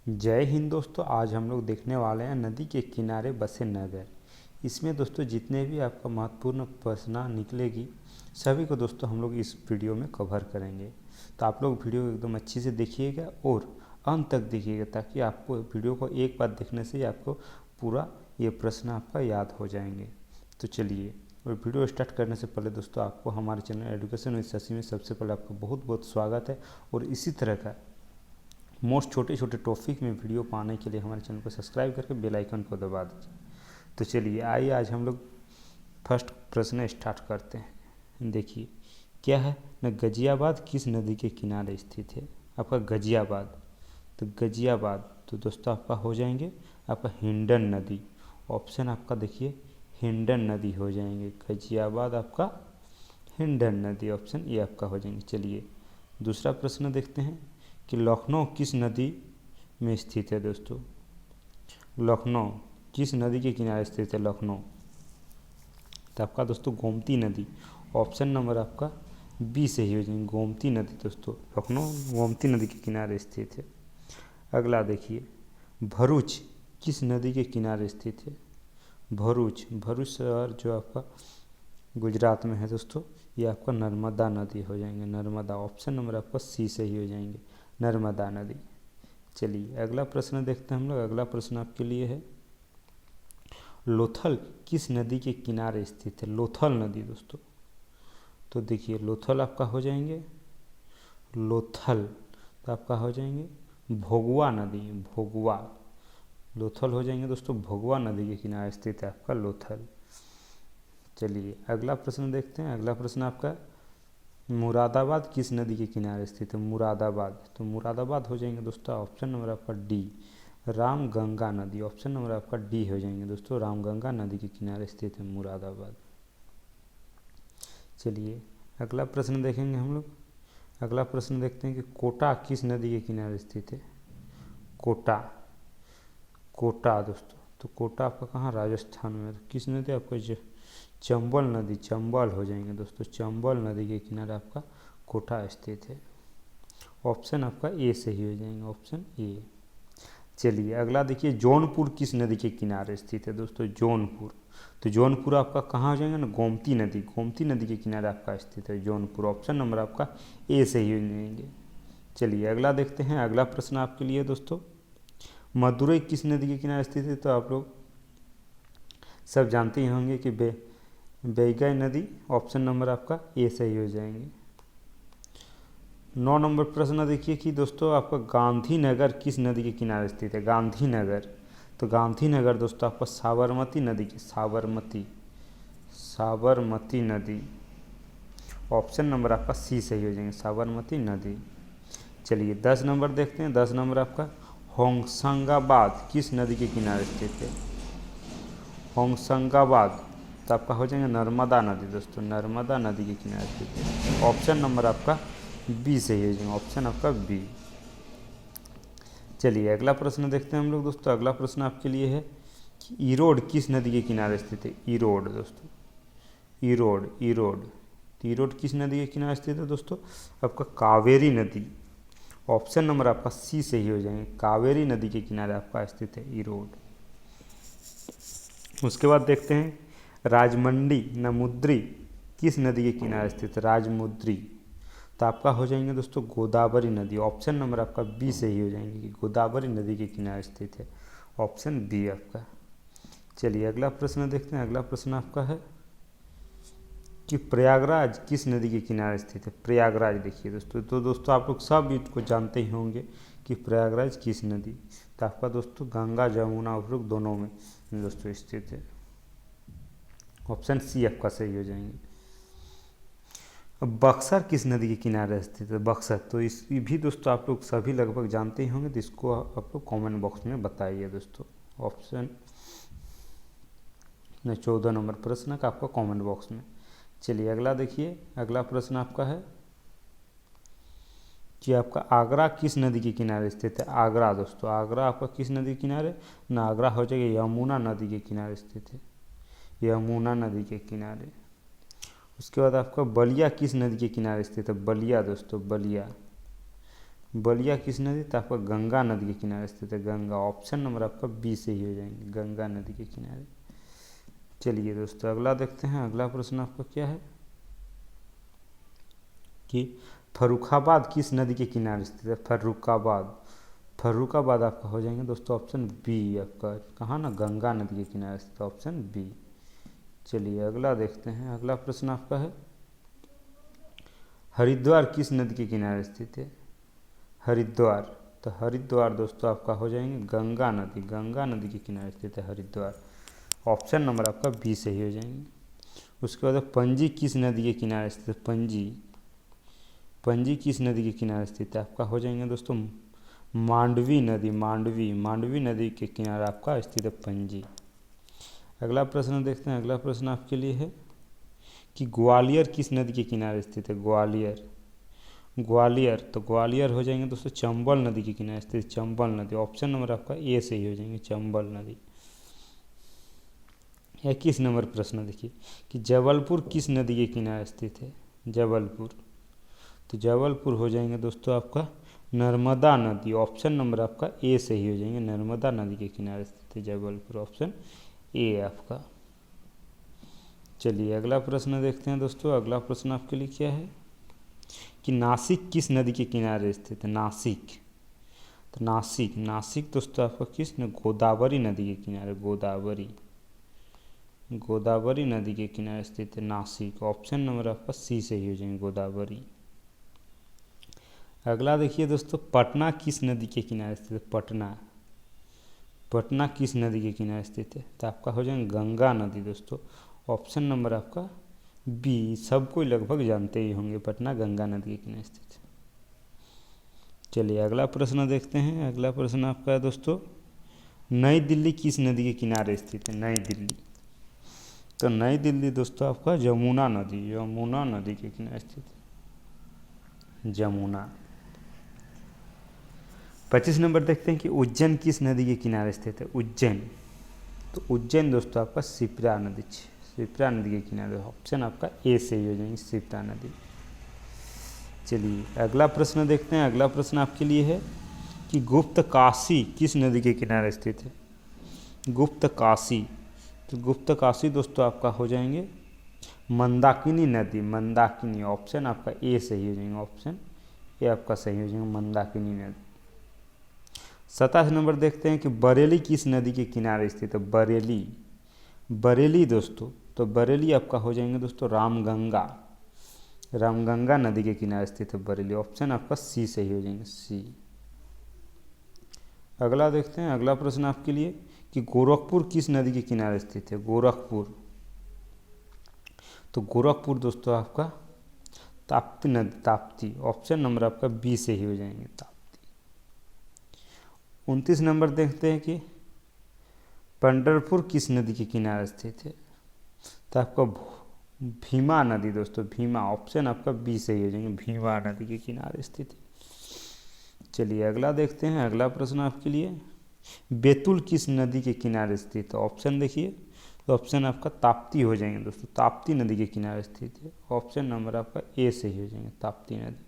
जय हिंद दोस्तों। आज हम लोग देखने वाले हैं नदी के किनारे बसे नगर। इसमें दोस्तों जितने भी आपका महत्वपूर्ण प्रश्न निकलेगी सभी को दोस्तों हम लोग इस वीडियो में कवर करेंगे। तो आप लोग वीडियो एकदम अच्छे से देखिएगा और अंत तक देखिएगा, ताकि आपको वीडियो को एक बार देखने से ही आपको पूरा ये प्रश्न आपका याद हो जाएंगे। तो चलिए, और वीडियो स्टार्ट करने से पहले दोस्तों आपको हमारे चैनल एजुकेशन विद शशि में सबसे पहले आपका बहुत बहुत स्वागत है। और इसी तरह का मोस्ट छोटे छोटे टॉपिक में वीडियो पाने के लिए हमारे चैनल को सब्सक्राइब करके बेल आइकन को दबा दीजिए। तो चलिए आइए आज हम लोग फर्स्ट प्रश्न स्टार्ट करते हैं। देखिए क्या है न, गाजियाबाद किस नदी के किनारे स्थित है? आपका गाजियाबाद, तो गाजियाबाद तो दोस्तों आपका हो जाएंगे आपका हिंडन नदी। ऑप्शन आपका देखिए हिंडन नदी हो जाएंगे। गाजियाबाद आपका हिंडन नदी, ऑप्शन ये आपका हो जाएंगे। चलिए दूसरा प्रश्न देखते हैं कि लखनऊ किस नदी में स्थित है? दोस्तों लखनऊ किस नदी के किनारे स्थित है? लखनऊ तो आपका दोस्तों गोमती नदी। ऑप्शन नंबर आपका बी सही हो जाएंगे, गोमती नदी। दोस्तों लखनऊ गोमती नदी के किनारे स्थित है। अगला देखिए, भरूच किस नदी के किनारे स्थित है? भरूच शहर जो आपका गुजरात में है दोस्तों, ये आपका नर्मदा नदी हो जाएंगे। नर्मदा, ऑप्शन नंबर आपका सी सही हो जाएंगे, नर्मदा नदी। चलिए अगला प्रश्न देखते हैं हम लोग। अगला प्रश्न आपके लिए है, लोथल किस नदी के किनारे स्थित है? लोथल नदी दोस्तों, तो देखिए लोथल आपका हो जाएंगे, लोथल तो आपका हो जाएंगे भोगवा नदी। भोगवा, लोथल हो जाएंगे दोस्तों भोगवा नदी के किनारे स्थित है आपका लोथल। चलिए अगला प्रश्न देखते हैं। अगला प्रश्न आपका, मुरादाबाद किस नदी के किनारे स्थित है? मुरादाबाद, तो मुरादाबाद हो जाएंगे दोस्तों ऑप्शन नंबर आपका डी, रामगंगा नदी। ऑप्शन नंबर आपका डी हो जाएंगे दोस्तों, रामगंगा नदी के किनारे स्थित है मुरादाबाद। चलिए अगला प्रश्न देखेंगे हम लोग। अगला प्रश्न देखते हैं कि कोटा किस नदी के किनारे स्थित है? कोटा, कोटा दोस्तों, तो कोटा आपका कहाँ? राजस्थान में। किस नदी आपका? चंबल नदी, चंबल हो जाएंगे दोस्तों, चंबल नदी के किनारे आपका कोटा स्थित है। ऑप्शन आपका ए सही हो जाएंगे, ऑप्शन ए। चलिए अगला देखिए, जौनपुर किस नदी के किनारे स्थित है? दोस्तों जौनपुर, तो जौनपुर आपका कहाँ हो जाएंगे ना? गोमती नदी, गोमती नदी के किनारे आपका स्थित है जौनपुर। ऑप्शन नंबर आपका ए सही हो जाएंगे। चलिए अगला देखते हैं। अगला प्रश्न आपके लिए दोस्तों, मदुरई किस नदी के किनारे स्थित है? तो आप लोग सब जानते ही होंगे कि बैगई नदी। ऑप्शन नंबर आपका ए सही हो जाएंगे। 9 नंबर प्रश्न देखिए कि दोस्तों आपका गांधीनगर किस नदी के किनारे स्थित है? गांधीनगर, तो गांधीनगर दोस्तों आपका साबरमती नदी की, साबरमती नदी। ऑप्शन नंबर आपका सी सही हो जाएंगे, साबरमती नदी। चलिए 10 नंबर देखते हैं। 10 नंबर आपका, होशंगाबाद किस नदी के किनारे स्थित है? होशंगाबाद तो आपका हो जाएंगे नर्मदा नदी दोस्तों, नर्मदा नदी के किनारे स्थित है। ऑप्शन नंबर आपका बी सही हो जाएंगे, ऑप्शन आपका बी। चलिए अगला प्रश्न देखते हैं हम लोग दोस्तों। अगला प्रश्न आपके लिए है कि इरोड किस नदी के किनारे स्थित है? इरोड दोस्तों, इरोड किस नदी के किनारे स्थित है दोस्तों? आपका कावेरी नदी। ऑप्शन नंबर आपका सी सही हो जाएंगे, कावेरी नदी के किनारे आपका स्थित है इरोड। उसके बाद देखते हैं, राजमंडी नमुद्री किस नदी के किनारे स्थित है? राजमुद्री, तो आपका हो जाएंगे दोस्तों गोदावरी नदी। ऑप्शन नंबर आपका बी सही हो जाएंगे कि गोदावरी नदी के किनारे स्थित है, ऑप्शन बी आपका। चलिए अगला प्रश्न देखते हैं। अगला प्रश्न आपका है कि प्रयागराज किस नदी के किनारे स्थित है? प्रयागराज देखिए दोस्तों, तो दोस्तों आप लोग सब इसको जानते ही होंगे कि प्रयागराज किस नदी, तो आपका दोस्तों गंगा जमुना उपरोक्त दोनों में दोस्तों स्थित है। ऑप्शन सी आपका सही हो जाएंगे। अब बक्सर किस नदी के किनारे स्थित है? बक्सर, तो इस भी दोस्तों आप लोग सभी लगभग जानते ही होंगे, तो इसको आप लोग कमेंट बॉक्स में बताइए दोस्तों। ऑप्शन 14 नंबर प्रश्न का आपका कमेंट बॉक्स में। चलिए अगला देखिए। अगला प्रश्न आपका है कि आपका आगरा किस नदी के किनारे स्थित है? आगरा दोस्तों, आगरा आपका किस नदी के किनारे ना? आगरा हो जाएगा यमुना नदी के किनारे स्थित है, यमुना नदी के किनारे। उसके बाद आपका बलिया किस नदी के किनारे स्थित है? बलिया दोस्तों, बलिया बलिया किस नदी, तो आपका गंगा नदी के किनारे स्थित है, गंगा। ऑप्शन नंबर आपका बी से ही हो जाएंगे, गंगा नदी के किनारे। चलिए दोस्तों अगला देखते हैं। अगला प्रश्न आपका क्या है कि फर्रुखाबाद किस नदी के किनारे स्थित है, फर्रुखाबाद। फर्रुखाबाद आपका हो जाएंगे दोस्तों ऑप्शन बी आपका, कहाँ ना, गंगा नदी के किनारे स्थित, ऑप्शन बी। चलिए अगला देखते हैं। अगला प्रश्न आपका है हरिद्वार किस नदी के किनारे स्थित है, हरिद्वार। तो हरिद्वार दोस्तों आपका हो जाएंगे गंगा नदी, गंगा नदी के किनारे स्थित है हरिद्वार। ऑप्शन नंबर आपका बी सही हो जाएंगे। उसके बाद पणजी किस नदी के किनारे स्थित है, पणजी। पणजी किस नदी के किनारे स्थित है, आपका हो जाएंगे दोस्तों मांडवी नदी, मांडवी नदी के किनारे आपका स्थित है पणजी। अगला प्रश्न देखते हैं। अगला प्रश्न आपके लिए है कि ग्वालियर किस नदी के किनारे स्थित है, ग्वालियर। ग्वालियर, तो ग्वालियर हो जाएंगे दोस्तों चंबल नदी के किनारे स्थित, चंबल नदी। ऑप्शन नंबर आपका ए से ही हो जाएंगे, चंबल नदी। 21 नंबर प्रश्न देखिए कि जबलपुर किस नदी के किनारे स्थित है, जबलपुर। तो जबलपुर हो जाएंगे दोस्तों आपका नर्मदा नदी। ऑप्शन नंबर आपका ए से ही हो जाएंगे, नर्मदा नदी के किनारे स्थित है जबलपुर, ऑप्शन ए आपका। चलिए अगला प्रश्न देखते हैं दोस्तों। अगला प्रश्न आपके लिए क्या है कि नासिक किस नदी के किनारे स्थित है, नासिक। तो नासिक दोस्तों आपका किस न, गोदावरी नदी के किनारे, गोदावरी नदी के किनारे स्थित है नासिक। ऑप्शन नंबर आपका सी से ही हो जाएंगे, गोदावरी। अगला देखिए दोस्तों पटना किस नदी के किनारे स्थित है, पटना किस नदी के किनारे स्थित है, तो आपका हो जाएंगे गंगा नदी दोस्तों। ऑप्शन नंबर आपका बी, सबको लगभग जानते ही होंगे, पटना गंगा नदी के किनारे स्थित है। चलिए अगला प्रश्न देखते हैं। अगला प्रश्न आपका है दोस्तों नई दिल्ली किस नदी के किनारे स्थित है, नई दिल्ली। तो नई दिल्ली दोस्तों आपका यमुना नदी के किनारे स्थित है, यमुना। 25 नंबर देखते हैं कि उज्जैन किस नदी के किनारे स्थित है, उज्जैन। तो उज्जैन दोस्तों आपका शिप्रा नदी के किनारे। ऑप्शन आपका ए से ही हो जाएंगे, शिप्रा नदी। चलिए अगला प्रश्न देखते हैं। अगला प्रश्न आपके लिए है कि गुप्त काशी किस नदी के किनारे स्थित है, गुप्त काशी। तो गुप्त काशी दोस्तों आपका हो जाएंगे मंदाकिनी नदी, मंदाकिनी। ऑप्शन आपका ए सही हो जाएंगे, ऑप्शन ए आपका सही हो जाएंगे, मंदाकिनी नदी। 27 नंबर देखते हैं कि बरेली किस नदी के किनारे स्थित है, बरेली दोस्तों। तो बरेली आपका हो जाएंगे दोस्तों रामगंगा नदी के किनारे स्थित है बरेली। ऑप्शन आपका सी सही हो जाएंगे, सी। अगला देखते हैं। अगला प्रश्न आपके लिए कि गोरखपुर किस नदी के किनारे स्थित है, गोरखपुर। तो गोरखपुर दोस्तों आपका ताप्ती नदी, ताप्ती। ऑप्शन नंबर आपका बी से ही हो जाएंगे, ताप्ती। 29 नंबर देखते हैं कि पंढरपुर किस नदी के किनारे स्थित है, तो आपका भीमा नदी दोस्तों, भीमा। ऑप्शन आपका बी से ही हो जाएंगे, भीमा नदी के किनारे स्थित है। चलिए अगला देखते हैं। अगला प्रश्न आपके लिए बैतूल किस नदी के किनारे स्थित है। ऑप्शन देखिए, तो ऑप्शन आपका ताप्ती हो जाएंगे दोस्तों, ताप्ती नदी के किनारे स्थित है। ऑप्शन नंबर आपका ए से ही हो जाएंगे, ताप्ती नदी,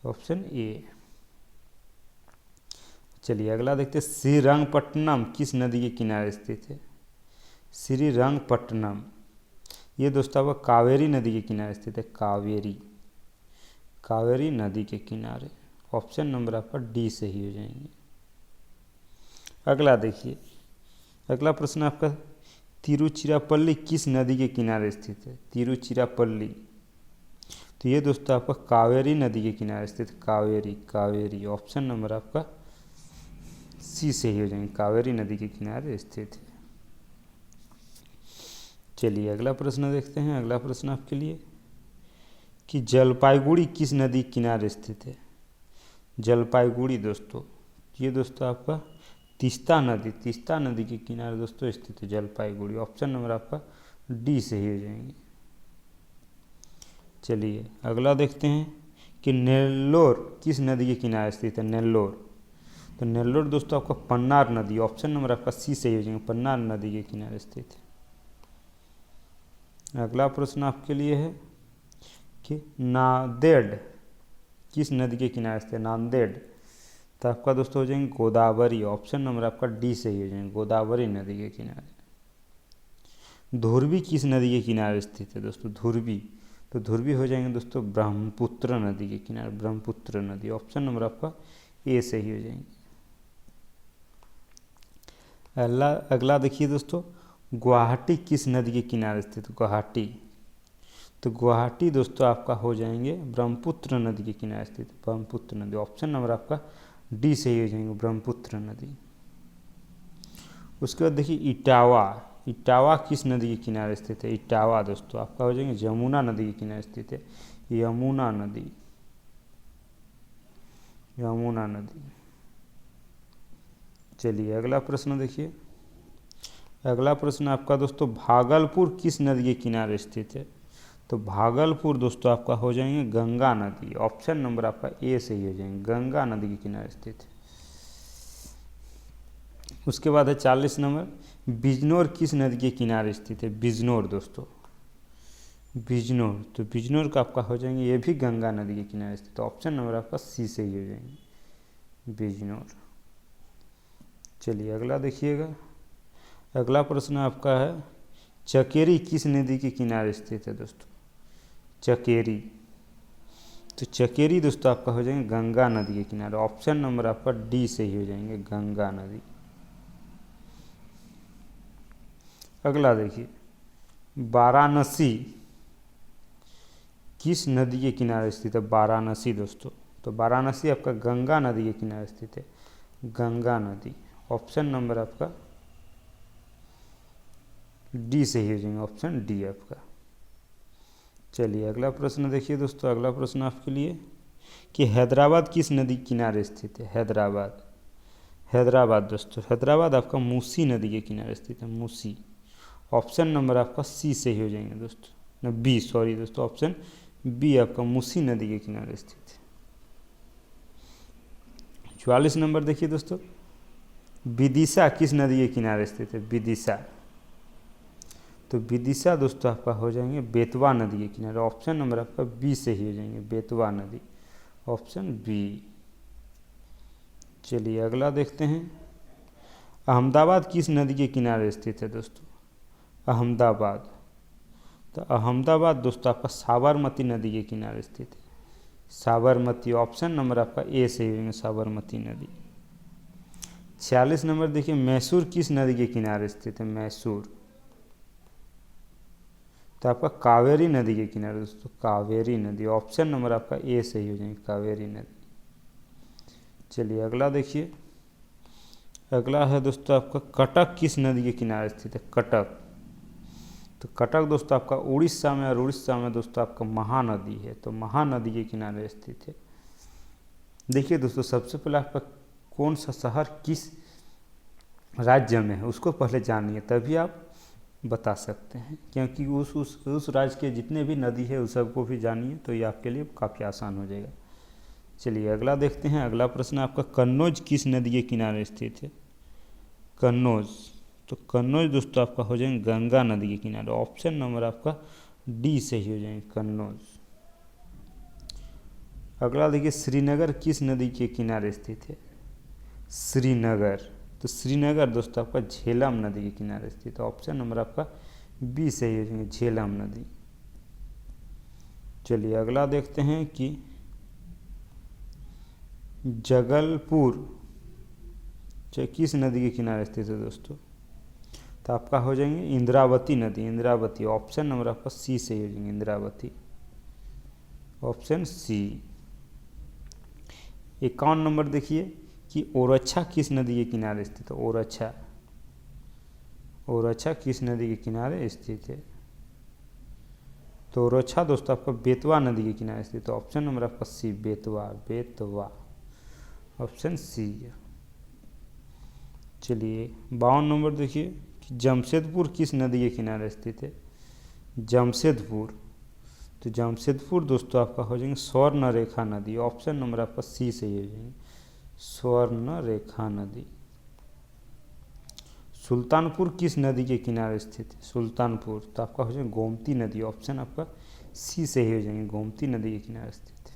ऑप्शन ए। चलिए अगला देखते हैं श्रीरंगपट्टनम किस नदी के किनारे स्थित है, श्रीरंगपट्टनम। ये दोस्तों आपका कावेरी नदी के किनारे स्थित है, कावेरी नदी के किनारे। ऑप्शन नंबर आपका डी से ही हो जाएंगे। अगला देखिए, अगला प्रश्न आपका तिरुचिरापल्ली किस नदी के किनारे स्थित है, तिरुचिरापल्ली। तो ये दोस्तों आपका कावेरी नदी के किनारे स्थित, कावेरी। ऑप्शन नंबर आपका सी से ही हो जाएंगे, कावेरी नदी के किनारे स्थित है। चलिए अगला प्रश्न देखते हैं। अगला प्रश्न आपके लिए कि जलपाईगुड़ी किस नदी के किनारे स्थित है, जलपाईगुड़ी दोस्तों। ये दोस्तों आपका तीस्ता नदी के किनारे दोस्तों स्थित है जलपाईगुड़ी। ऑप्शन नंबर आपका डी से ही हो जाएंगे। चलिए अगला देखते हैं कि नेल्लोर किस नदी के किनारे स्थित है, नेल्लोर। तो नेल्लोर दोस्तों आपका पन्नार नदी। ऑप्शन नंबर आपका सी से ही हो जाएंगे, पन्नार नदी के किनारे स्थित है। अगला प्रश्न आपके लिए है कि नांदेड़ किस नदी के किनारे स्थित है? नांदेड़। तो आपका दोस्तों हो जाएंगे गोदावरी। ऑप्शन नंबर आपका डी सही हो जाएंगे, गोदावरी नदी के किनारे। धुरवी किस नदी के किनारे स्थित है दोस्तों? धुरवी। तो धुरवी हो जाएंगे दोस्तों ब्रह्मपुत्र नदी के किनारे, ब्रह्मपुत्र नदी। ऑप्शन नंबर आपका ए सही हो जाएंगे। अगला देखिए दोस्तों, गुवाहाटी किस नदी के किनारे स्थित? गुवाहाटी। तो गुवाहाटी दोस्तों आपका हो जाएंगे ब्रह्मपुत्र नदी के किनारे स्थित, ब्रह्मपुत्र नदी। ऑप्शन नंबर आपका डी सही हो जाएंगे, ब्रह्मपुत्र नदी। उसके बाद देखिए इटावा। इटावा किस नदी के किनारे स्थित है? इटावा दोस्तों आपका हो जाएंगे यमुना नदी के किनारे स्थित है, यमुना नदी, यमुना नदी। चलिए अगला प्रश्न देखिए। अगला प्रश्न आपका दोस्तों, भागलपुर किस नदी के किनारे स्थित है? तो भागलपुर दोस्तों आपका हो जाएंगे गंगा नदी। ऑप्शन नंबर आपका ए सही हो जाएंगे, गंगा नदी के किनारे स्थित है। उसके बाद है 40 नंबर, बिजनौर किस नदी के किनारे स्थित है? बिजनौर दोस्तों, बिजनौर। तो बिजनौर का आपका हो जाएंगे ये भी गंगा नदी के किनारे स्थित है। ऑप्शन नंबर आपका सी सही हो जाएंगे, बिजनौर। चलिए अगला देखिएगा। अगला प्रश्न आपका है, चकेरी किस नदी के किनारे स्थित है दोस्तों? चकेरी। तो चकेरी दोस्तों आपका हो जाएंगे गंगा नदी के किनारे। ऑप्शन नंबर आपका डी सही हो जाएंगे, गंगा नदी। अगला देखिए, वाराणसी किस नदी के किनारे स्थित है? वाराणसी दोस्तों। तो वाराणसी आपका गंगा नदी के किनारे स्थित है, गंगा नदी। ऑप्शन नंबर आपका डी सही हो जाएंगे, ऑप्शन डी आपका। चलिए अगला प्रश्न देखिए दोस्तों। अगला प्रश्न आपके लिए कि हैदराबाद किस नदी के किनारे स्थित है? हैदराबाद। हैदराबाद दोस्तों, हैदराबाद आपका मूसी नदी के किनारे स्थित है, मूसी। ऑप्शन नंबर आपका सी सही हो जाएंगे दोस्तों, न बी, सॉरी दोस्तों, ऑप्शन बी आपका मूसी नदी के किनारे स्थित है। 44 नंबर देखिए दोस्तों, विदिशा किस नदी के किनारे स्थित है? विदिशा। तो विदिशा दोस्तों आपका हो जाएंगे बेतवा नदी के किनारे। ऑप्शन नंबर आपका बी सही हो जाएंगे, बेतवा नदी। Option B. चलिए अगला देखते हैं, अहमदाबाद किस नदी के किनारे स्थित है दोस्तों? अहमदाबाद। तो अहमदाबाद दोस्तों आपका साबरमती नदी के किनारे स्थित है, साबरमती। ऑप्शन नंबर आपका ए सही हो जाएंगे, साबरमती नदी। 46 नंबर देखिए, मैसूर किस नदी के किनारे स्थित है? मैसूर। तो आपका कावेरी नदी के किनारे दोस्तों, कावेरी नदी। ऑप्शन नंबर आपका ए सही हो जाएंगे, कावेरी नदी। चलिए अगला देखिए। अगला है दोस्तों आपका, कटक किस नदी के किनारे स्थित है? कटक। तो कटक दोस्तों आपका उड़ीसा में, और उड़ीसा में दोस्तों आपका महानदी है, तो महानदी के किनारे स्थित है। देखिए दोस्तों, सबसे पहले आपका कौन सा शहर किस राज्य में है उसको पहले जानिए, तभी आप बता सकते हैं, क्योंकि उस राज्य के जितने भी नदी है उस सबको भी जानिए, तो ये आपके लिए काफ़ी आसान हो जाएगा। चलिए अगला देखते हैं। अगला प्रश्न आपका, कन्नौज किस नदी के किनारे स्थित है? कन्नौज। तो कन्नौज दोस्तों आपका हो जाएंगे गंगा नदी के किनारे। ऑप्शन नंबर आपका डी सही हो जाएंगे, कन्नौज। अगला देखिए, श्रीनगर किस नदी के किनारे स्थित है? श्रीनगर। तो श्रीनगर दोस्तों आपका झेलम नदी के किनारे स्थित है। ऑप्शन नंबर आपका बी सही हो जाएंगे, झेलम नदी। चलिए अगला देखते हैं कि जगलपुर किस नदी के किनारे स्थित है दोस्तों? तो आपका हो जाएंगे इंद्रावती नदी, इंद्रावती। ऑप्शन नंबर आपका सी सही हो जाएंगे, इंद्रावती। Option C. 51 नंबर देखिए कि ओरछा किस नदी के किनारे स्थित है? ओरछा। ओरछा किस नदी के किनारे स्थित है? तो ओरछा दोस्तों आपका बेतवा नदी के किनारे स्थित है। ऑप्शन नंबर आपका C, Betwa, Betwa. Option C. चलिए 52 नंबर देखिए कि जमशेदपुर किस नदी के किनारे स्थित है? जमशेदपुर। तो जमशेदपुर दोस्तों आपका हो जाएंगे स्वर्ण रेखा नदी। ऑप्शन नंबर आपका सी सही हो जाएंगे, स्वर्ण रेखा नदी। सुल्तानपुर किस नदी के किनारे स्थित है? सुल्तानपुर। तो आपका हो जाएगा गोमती नदी। ऑप्शन आपका सी सही हो जाएंगे, गोमती नदी के किनारे स्थित है।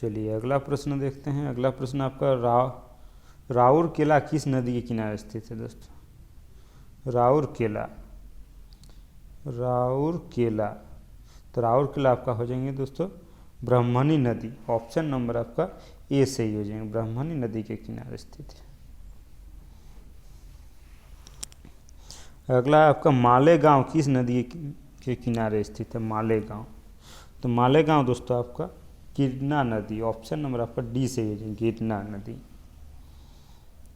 चलिए अगला प्रश्न देखते हैं। अगला प्रश्न आपका राउरकेला किस नदी के किनारे स्थित है दोस्तों? राउरकेला, राउरकेला, तो राउरकेला आपका हो जाएंगे दोस्तों ब्रह्मणी नदी। ऑप्शन नंबर आपका ए सही हो जाएंगे, ब्रह्मणी नदी के किनारे स्थित है। अगला आपका मालेगांव किस नदी के किनारे स्थित है? मालेगांव, तो मालेगांव दोस्तों आपका गिरना नदी। ऑप्शन नंबर आपका डी से हो जाएंगे, गिरना नदी।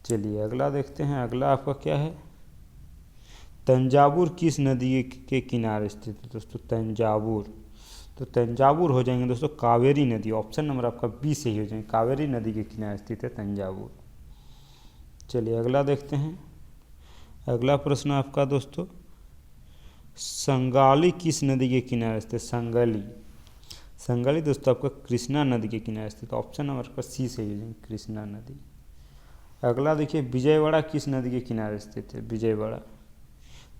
चलिए अगला देखते हैं। अगला आपका क्या है? तंजावुर किस नदी के किनारे स्थित है दोस्तों? तंजावुर, तो तंजावुर हो जाएंगे दोस्तों कावेरी नदी। ऑप्शन नंबर आपका बी सही हो जाएंगे, कावेरी नदी के किनारे स्थित है तंजावुर। चलिए अगला देखते हैं। अगला प्रश्न आपका दोस्तों संगाली किस नदी के किनारे स्थित है? संगाली, संगाली दोस्तों आपका कृष्णा नदी के किनारे स्थित। ऑप्शन नंबर आपका सी सही हो जाएंगे, कृष्णा नदी। अगला देखिए विजयवाड़ा किस नदी के किनारे स्थित है? विजयवाड़ा,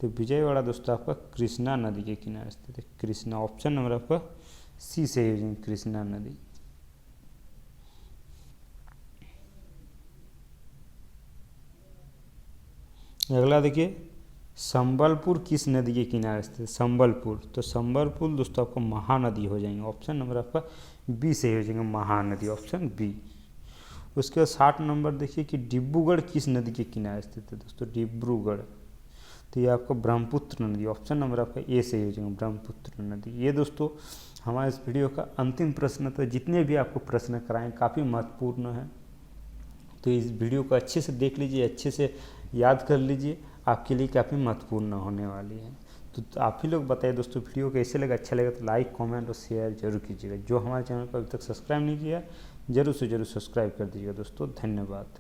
तो विजयवाड़ा दोस्तों आपका कृष्णा नदी के किनारे स्थित है, कृष्णा। ऑप्शन नंबर आपका सी से हो जाएंगे, कृष्णा नदी। अगला देखिए संबलपुर किस नदी के किनारे स्थित है? संबलपुर, तो संबलपुर दोस्तों आपका महानदी हो जाएंगे। ऑप्शन नंबर आपका बी से हो जाएंगे, महानदी, ऑप्शन बी। उसके बाद 60 नंबर देखिए कि डिब्रूगढ़ किस नदी के किनारे स्थित है दोस्तों? डिब्रूगढ़, तो ये आपका ब्रह्मपुत्र नदी। ऑप्शन नंबर आपका ए से हो जाएगा, ब्रह्मपुत्र नदी। ये दोस्तों हमारे इस वीडियो का अंतिम प्रश्न था। जितने भी आपको प्रश्न कराएं काफ़ी महत्वपूर्ण है, तो इस वीडियो को अच्छे से देख लीजिए, अच्छे से याद कर लीजिए, आपके लिए काफ़ी महत्वपूर्ण होने वाली है। तो आप ही लोग बताइए दोस्तों वीडियो कैसे लगा। अच्छा लगा तो लाइक, कमेंट और शेयर जरूर कीजिएगा। जो हमारे चैनल को अभी तक सब्सक्राइब नहीं किया, जरूर से जरूर सब्सक्राइब कर दीजिएगा दोस्तों। धन्यवाद।